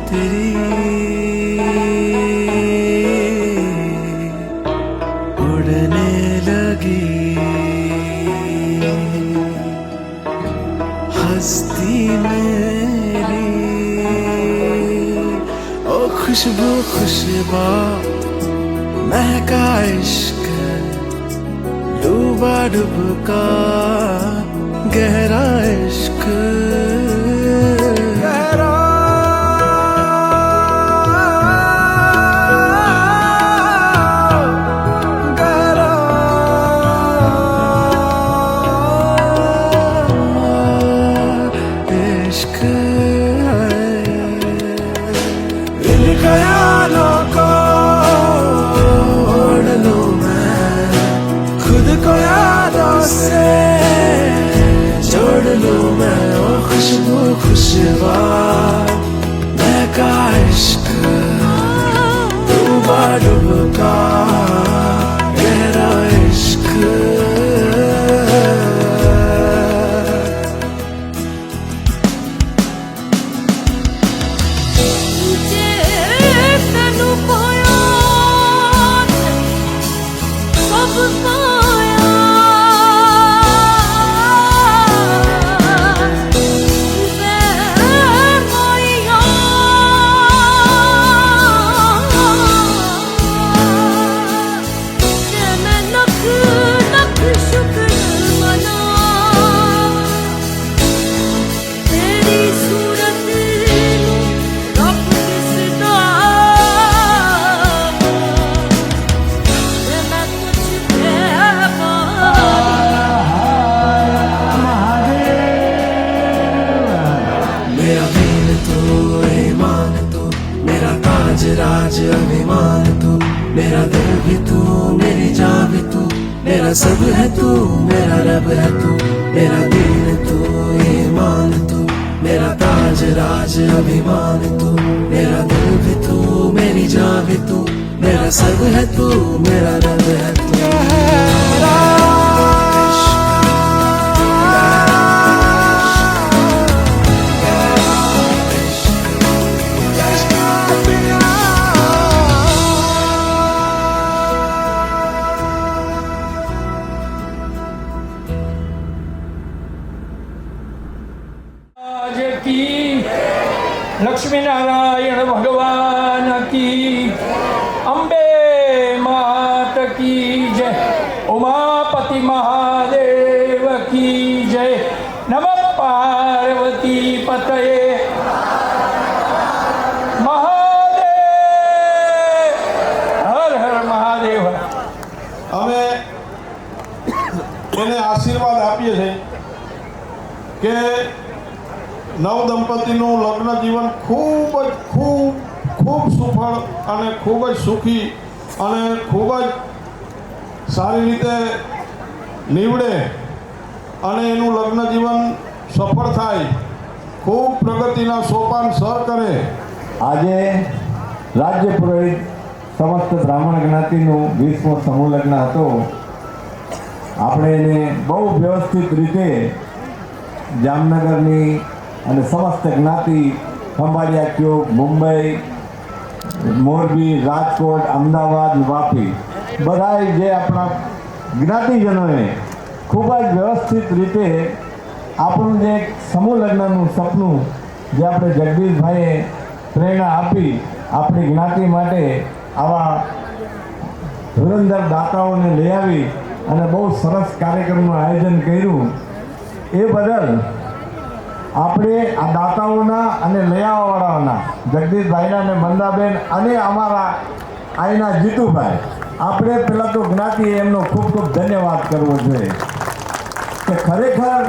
तेरी उड़ने लगी हस्ती मेरी ओ खुशबू खुशबा महका इश्क डूबा डुबका गहरा इश्क ख्यालों को ओढ़ लूं मैं खुद को यादों से जोड़ लूं मैं ओ खुशबू खुशबा महका इश्क डूबा डुबका गहरा इश्क राज अभिमान तू मेरा दिल भी तू मेरी जान भी तू मेरा सब है तू मेरा रब है तू मेरा दीन तू ईमान तू मेरा ताज राज अभिमान तू मेरा दिल भी तू मेरी जान भी तू मेरा सब है तू मेरा रब है तू લક્ષ્મીનારાયણ ભગવાન કી, અંબે માત કી જય, ઉમાપતિ મહાદેવ કી જય, નમઃ પાર્વતી પતયે મહાદેવ, હર હર મહાદેવ. અમે એને આશીર્વાદ આપીએ છીએ કે નવ દંપતીનું લગ્ન જીવન ખૂબ સુફળ અને ખૂબ જ સુખી અને ખૂબ જ સારી રીતે નીવડે અને એનું લગ્ન જીવન સફળ થાય, ખૂબ પ્રગતિના સોપાન સર કરે. આજે રાજ્ય પુરોહિત સમસ્ત બ્રાહ્મણ જ્ઞાતિનું 20મો સમૂહ લગ્ન હતો. આપણે એને બહુ વ્યવસ્થિત રીતે જામનગરની અને સમસ્ત જ્ઞાતિ ખંભાળિયા ક્યોક, મુંબઈ, મોરબી, રાજકોટ, અમદાવાદ, વાપી બધાય જે આપણા જ્ઞાતિજનોએ ખૂબ જ વ્યવસ્થિત રીતે આપણું જે સમૂહ લગ્નનું સપનું જે આપણે જગદીશભાઈએ પ્રેરણા આપી આપણી જ્ઞાતિ માટે આવા ધુરંધર દાતાઓને લઈ આવી અને બહુ સરસ કાર્યક્રમનું આયોજન કર્યું. એ બદલ આપણે આ દાતાઓના અને લઈ આવવાવાળાઓના જગદીશભાઈના અને મંદાબેન અને અમારા અહીંના જીતુભાઈ, આપણે પહેલાં તો જ્ઞાતિ એમનો ખૂબ ખૂબ ધન્યવાદ કરવો જોઈએ કે ખરેખર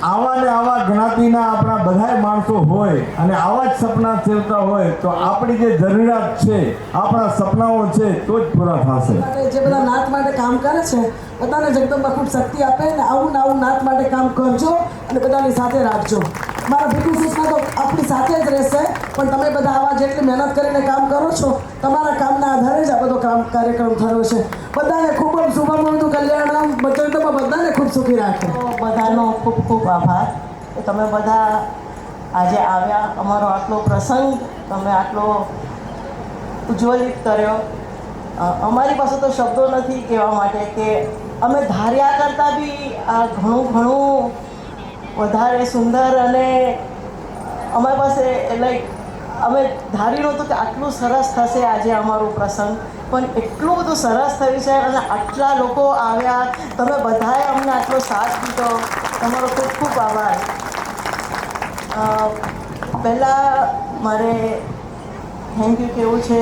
આવા ને આવા જ્ઞાતિના આપણા બધાય માણસો હોય અને આવા જ સપના સેવતા હોય તો આપણી જે જરૂરિયાત છે, આપણા સપનાઓ છે તો જ પૂરા થશે. જે બધા નાત માટે કામ કરે છે બધાને જગદંબા ખૂબ શક્તિ આપે ને આવું નાત માટે કામ કરજો અને બધાની સાથે રાખજો. મારા ભીખુ સૂચના તો આપણી સાથે જ રહેશે, પણ તમે બધા આવા જેટલી મહેનત કરીને કામ કરો છો તમારા કામના આધારે જ આ બધો કાર્યક્રમ થયો છે. બધાને ખૂબ જ શુભમનું કલ્યાણમ, જગદંબા બધાને ખૂબ સુખી રાખે. બધાનો ખૂબ ખૂબ આભાર કે તમે બધા આજે આવ્યા, અમારો આટલો પ્રસંગ તમે આટલો ઉજ્જવલિત કર્યો. અમારી પાસે તો શબ્દો નથી કહેવા માટે કે અમે ધાર્યા કરતાં બી આ ઘણું વધારે સુંદર અને અમારી પાસે લાઈક અમે ધારી નહોતું કે આટલું સરસ થશે આજે અમારું પ્રસંગ, પણ એટલું બધું સરસ થયું છે અને આટલા લોકો આવ્યા, તમે બધાએ અમને આટલો સાથ દીધો, તમારો ખૂબ ખૂબ આભાર. પહેલાં મારે થેન્ક યુ કહેવું છે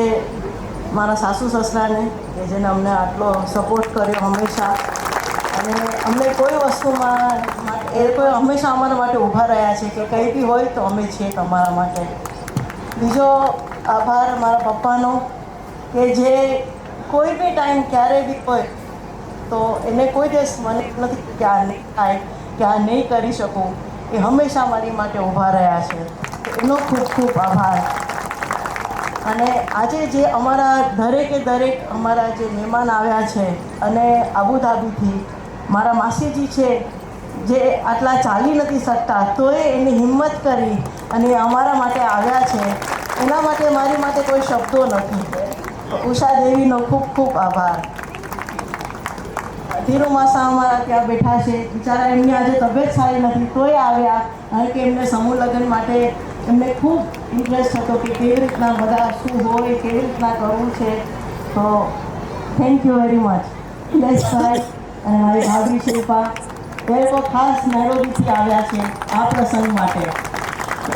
મારા સાસુ સસરાને કે જેને અમને આટલો સપોર્ટ કર્યો હંમેશા, અને અમને કોઈ વસ્તુમાં એ કોઈ હંમેશા અમારા માટે ઊભા રહ્યા છે કે કંઈ બી હોય તો અમે છીએ તમારા માટે. બીજો આભાર મારા પપ્પાનો કે જે કોઈ બી ટાઈમ ક્યારે બી હોય તો એને કોઈ દિવસ મને નથી કે આ નહીં થાય કે આ નહીં કરી શકું, એ હંમેશા મારી માટે ઊભા રહ્યા છે, એનો ખૂબ ખૂબ આભાર. અને આજે જે અમારા દરેકે દરેક અમારા જે મહેમાન આવ્યા છે અને આબુધાબીથી મારા માસીજી છે જે આટલા ચાલી નથી શકતા તોય એની હિંમત કરી અને અમારા માટે આવ્યા છે, એના માટે મારી માટે કોઈ શબ્દો નથી. ઉષા દેવીનો ખૂબ ખૂબ આભાર. ધીરુ માસા અમારા ત્યાં બેઠા છે, બિચારા એમની આજે તબિયત સારી નથી તોય આવ્યા, કારણ કે એમને સમૂહ લગ્ન માટે એમને ખૂબ ઇન્ટરેસ્ટ હતો કે કેવી રીતના બધા શું હોય, કેવી રીતના કરવું છે. તો થેન્ક યુ વેરી મચ હિલેશભાઈ અને મારી ભાભી શિલ્પા, એ લોકો ખાસ નૈરોબીથી આવ્યા છે આ પ્રસંગ માટે,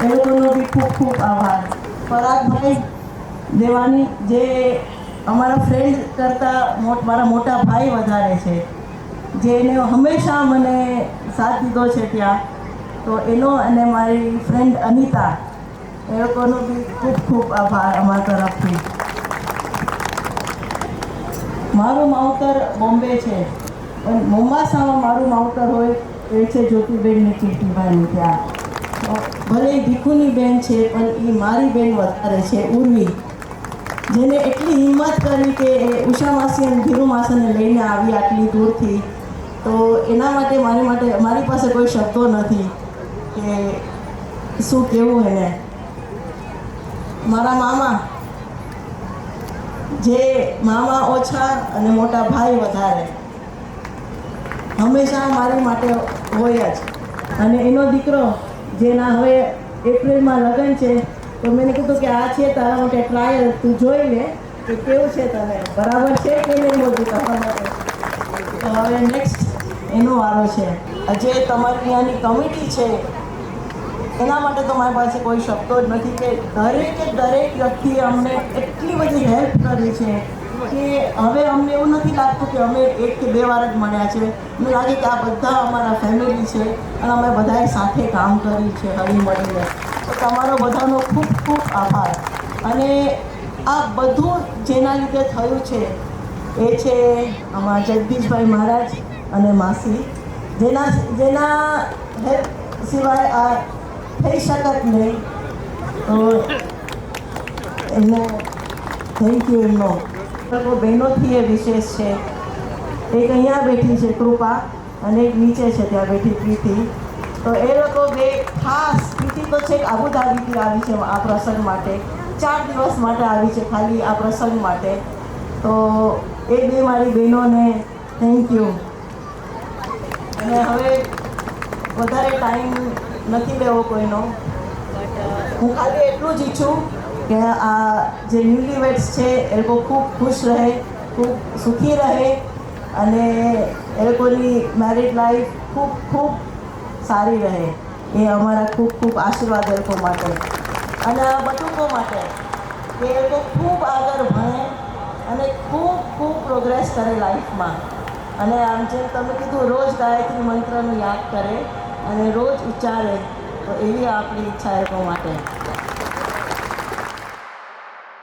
એ લોકોનો બી ખૂબ ખૂબ આભાર. પરાગભાઈ દેવાની જે અમારા ફ્રેન્ડ કરતાં મારા મોટા ભાઈ વધારે છે, જેને હંમેશા મને સાથ દીધો છે ત્યાં, તો એનો અને મારી ફ્રેન્ડ અનિતા, એ લોકોનો બી ખૂબ ખૂબ આભાર અમારા તરફથી. મારું માવતર બોમ્બે છે, પણ મોમ્બાસામાં મારું માવતર હોય એ છે જ્યોતિબેન ને કીર્તિભાઈની ત્યાં. ભલે એ ભીખુની બેન છે પણ એ મારી બેન વધારે છે, ઉર્વી, જેને એટલી હિંમત કરી કે ઉષા માસી અને ધીરુ માસીને લઈને આવી આટલી દૂરથી. તો એના માટે મારી પાસે કોઈ શબ્દો નથી કે શું કહેવું એને. મારા મામા, જે મામા ઓછા અને મોટા ભાઈ વધારે, હંમેશા મારી માટે હોય જ. અને એનો દીકરો જેના હવે એપ્રિલમાં લગ્ન છે તો મેં કીધું કે આ છે તારા માટે ટ્રાયલ, તું જોઈ લે કે કેવું છે તને, બરાબર છે કે નહીં મોદી તમારા માટે. તો હવે નેક્સ્ટ એનો વારો છે. જે તમારી ત્યાંની કમિટી છે એના માટે તો મારી પાસે કોઈ શબ્દો જ નથી કે દરેક વ્યક્તિએ અમને એટલી બધી હેલ્પ કરી છે કે હવે અમને એવું નથી લાગતું કે અમે 1 કે 2 વાર જ મળ્યા છે. અમને લાગે કે આ બધા અમારા ફેમિલી છે અને અમે બધાએ સાથે કામ કર્યું છે હળી મળીને. તો તમારો બધાનો ખૂબ ખૂબ આભાર. અને આ બધું જેના લીધે થયું છે એ છે અમારા જગદીશભાઈ મહારાજ અને માસી, જેના હેલ્પ સિવાય આ થઈ શકત નહીં. તો એમને થેન્ક યુ. એમનો લોકો બહેનોથી એ વિશેષ છે. એક અહીંયા બેઠી છે કૃપા અને એક નીચે છે ત્યાં બેઠી પ્રીતિ. તો એ લોકો બે ખાસ, પ્રીતિ તો છેક આબુધાબીથી આવી છે આ પ્રસંગ માટે, 4 દિવસ માટે આવી છે ખાલી આ પ્રસંગ માટે. તો એ બે મારી બહેનોને થેન્ક યુ. અને હવે વધારે ટાઈમ નથી લેવો કોઈનો. હું ખાલી એટલું જ ઈચ્છું કે આ જે ન્યૂલીવેડ્સ છે એ લોકો ખૂબ ખુશ રહે, ખૂબ સુખી રહે અને એ લોકોની મેરિડ લાઈફ ખૂબ ખૂબ સારી રહે. એ અમારા ખૂબ ખૂબ આશીર્વાદ એ લોકો માટે અને આ બટુકો માટે કે એ લોકો ખૂબ આગળ ભણે અને ખૂબ ખૂબ પ્રોગ્રેસ કરે લાઈફમાં. અને આમ જેમ તમે કીધું રોજ ગાયત્રી મંત્રનું યાદ કરે અને રોજ ઉચ્ચારે, તો એવી આપણી ઈચ્છા એ લોકો માટે.